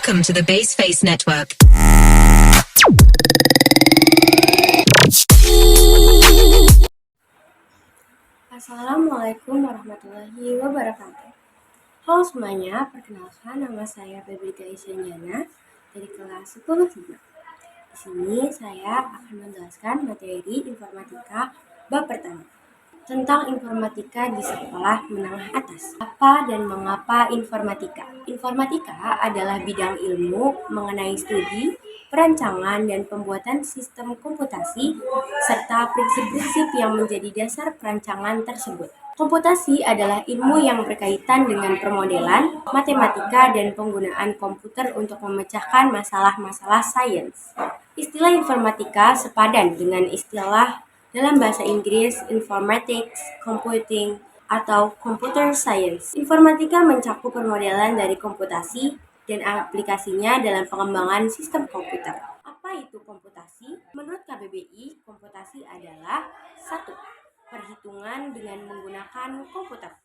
Welcome to the Baseface Network. Assalamualaikum warahmatullahi wabarakatuh. Halo semuanya, perkenalkan nama saya Febrika Isyana dari kelas 10 Di sini saya akan menjelaskan materi informatika bab pertama tentang informatika di sekolah menengah atas. Apa dan mengapa informatika? Informatika adalah bidang ilmu mengenai studi, perancangan, dan pembuatan sistem komputasi, serta prinsip-prinsip yang menjadi dasar perancangan tersebut. Komputasi adalah ilmu yang berkaitan dengan permodelan, matematika, dan penggunaan komputer untuk memecahkan masalah-masalah sains. Istilah informatika sepadan dengan istilah dalam bahasa Inggris informatics, computing, atau computer science. Informatika mencakup permodelan dari komputasi dan aplikasinya dalam pengembangan sistem komputer. Apa itu komputasi? Menurut KBBI, komputasi adalah 1. Perhitungan dengan menggunakan komputer.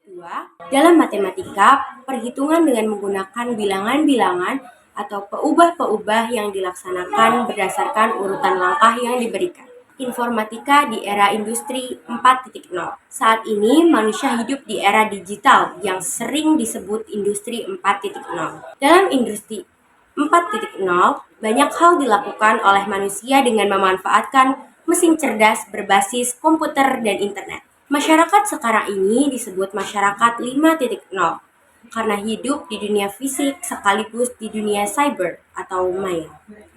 2. Dalam matematika, perhitungan dengan menggunakan bilangan-bilangan atau peubah-peubah yang dilaksanakan berdasarkan urutan langkah yang diberikan. Informatika di era industri 4.0. Saat ini manusia hidup di era digital yang sering disebut industri 4.0. Dalam industri 4.0, banyak hal dilakukan oleh manusia dengan memanfaatkan mesin cerdas berbasis komputer dan internet. Masyarakat sekarang ini disebut masyarakat 5.0 karena hidup di dunia fisik sekaligus di dunia cyber atau maya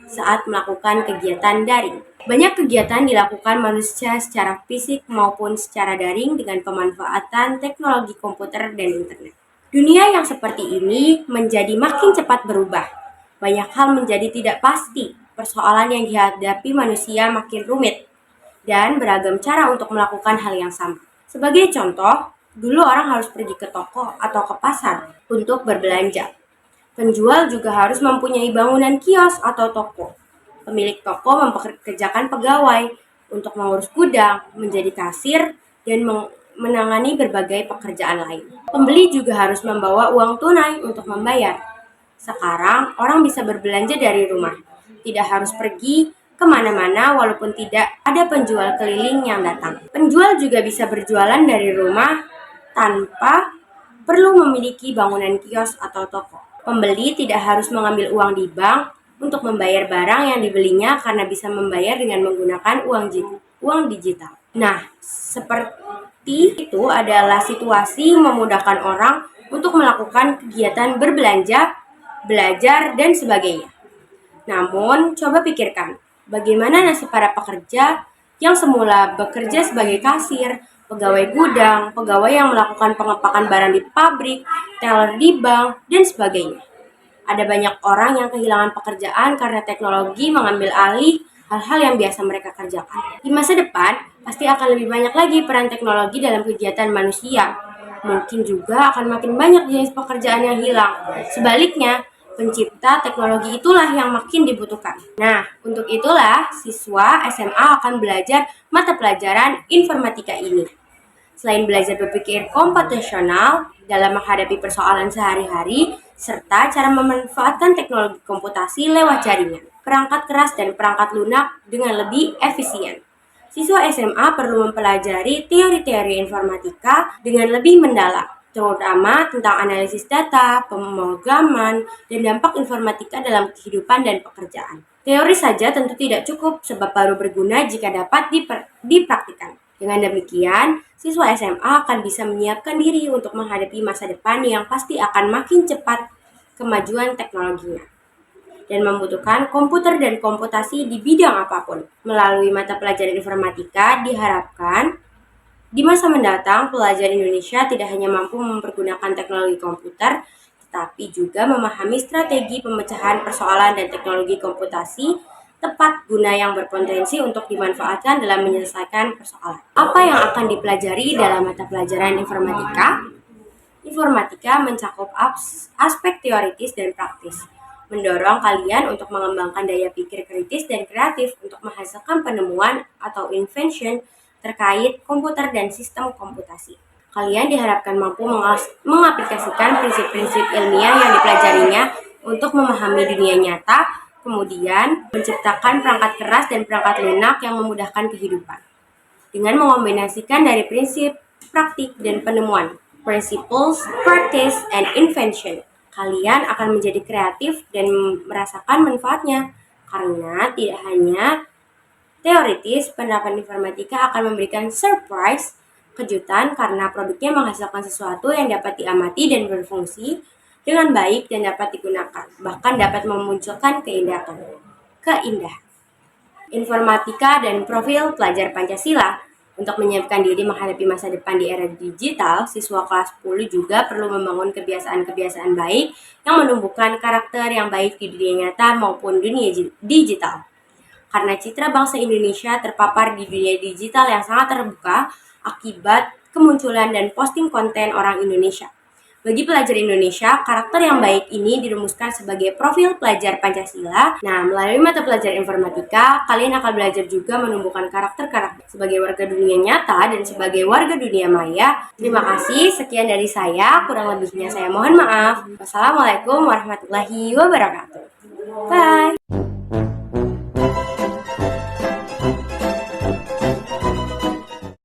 saat melakukan kegiatan daring. Banyak kegiatan dilakukan manusia secara fisik maupun secara daring dengan pemanfaatan teknologi komputer dan internet. Dunia yang seperti ini menjadi makin cepat berubah. Banyak hal menjadi tidak pasti. Persoalan yang dihadapi manusia makin rumit dan beragam cara untuk melakukan hal yang sama. Sebagai contoh, dulu orang harus pergi ke toko atau ke pasar untuk berbelanja. Penjual juga harus mempunyai bangunan kios atau toko. Pemilik toko mempekerjakan pegawai untuk mengurus gudang, menjadi kasir, dan menangani berbagai pekerjaan lain. Pembeli juga harus membawa uang tunai untuk membayar. Sekarang, orang bisa berbelanja dari rumah. Tidak harus pergi kemana-mana walaupun tidak ada penjual keliling yang datang. Penjual juga bisa berjualan dari rumah tanpa perlu memiliki bangunan kios atau toko. Pembeli tidak harus mengambil uang di bank untuk membayar barang yang dibelinya karena bisa membayar dengan menggunakan uang digital. Nah, seperti itu adalah situasi memudahkan orang untuk melakukan kegiatan berbelanja, belajar, dan sebagainya. Namun, coba pikirkan, bagaimana nasib para pekerja yang semula bekerja sebagai kasir, pegawai gudang, pegawai yang melakukan pengepakan barang di pabrik, teller di bank, dan sebagainya. Ada banyak orang yang kehilangan pekerjaan karena teknologi mengambil alih hal-hal yang biasa mereka kerjakan. Di masa depan, pasti akan lebih banyak lagi peran teknologi dalam kegiatan manusia. Mungkin juga akan makin banyak jenis pekerjaan yang hilang. Sebaliknya, pencipta teknologi itulah yang makin dibutuhkan. Nah, untuk itulah siswa SMA akan belajar mata pelajaran informatika ini. Selain belajar berpikir komputasional dalam menghadapi persoalan sehari-hari, serta cara memanfaatkan teknologi komputasi lewat jaringan, perangkat keras dan perangkat lunak dengan lebih efisien. Siswa SMA perlu mempelajari teori-teori informatika dengan lebih mendalam, terutama tentang analisis data, pemrograman, dan dampak informatika dalam kehidupan dan pekerjaan. Teori saja tentu tidak cukup sebab baru berguna jika dapat dipraktikkan. Dengan demikian, siswa SMA akan bisa menyiapkan diri untuk menghadapi masa depan yang pasti akan makin cepat kemajuan teknologinya dan membutuhkan komputer dan komputasi di bidang apapun. Melalui mata pelajaran informatika, diharapkan di masa mendatang pelajar Indonesia tidak hanya mampu mempergunakan teknologi komputer, tetapi juga memahami strategi pemecahan persoalan dan teknologi komputasi tepat guna yang berpotensi untuk dimanfaatkan dalam menyelesaikan persoalan. Apa yang akan dipelajari dalam mata pelajaran informatika? Informatika mencakup aspek teoritis dan praktis, mendorong kalian untuk mengembangkan daya pikir kritis dan kreatif untuk menghasilkan penemuan atau invention terkait komputer dan sistem komputasi. Kalian diharapkan mampu mengaplikasikan prinsip-prinsip ilmiah yang dipelajarinya untuk memahami dunia nyata, kemudian menciptakan perangkat keras dan perangkat lunak yang memudahkan kehidupan. Dengan mengombinasikan dari prinsip, praktik, dan penemuan, principles, practice, and invention, kalian akan menjadi kreatif dan merasakan manfaatnya. Karena tidak hanya teoritis, penerapan informatika akan memberikan surprise, kejutan karena produknya menghasilkan sesuatu yang dapat diamati dan berfungsi dengan baik dan dapat digunakan, bahkan dapat memunculkan keindahan. Informatika dan profil pelajar Pancasila. Untuk menyiapkan diri menghadapi masa depan di era digital, siswa kelas 10 juga perlu membangun kebiasaan-kebiasaan baik yang menumbuhkan karakter yang baik di dunia nyata maupun dunia digital. Karena citra bangsa Indonesia terpapar di dunia digital yang sangat terbuka akibat kemunculan dan posting konten orang Indonesia. Bagi pelajar Indonesia, karakter yang baik ini dirumuskan sebagai profil pelajar Pancasila. Nah, melalui mata pelajaran informatika, kalian akan belajar juga menumbuhkan karakter-karakter sebagai warga dunia nyata dan sebagai warga dunia maya. Terima kasih, sekian dari saya. Kurang lebihnya saya mohon maaf. Wassalamualaikum warahmatullahi wabarakatuh. Bye.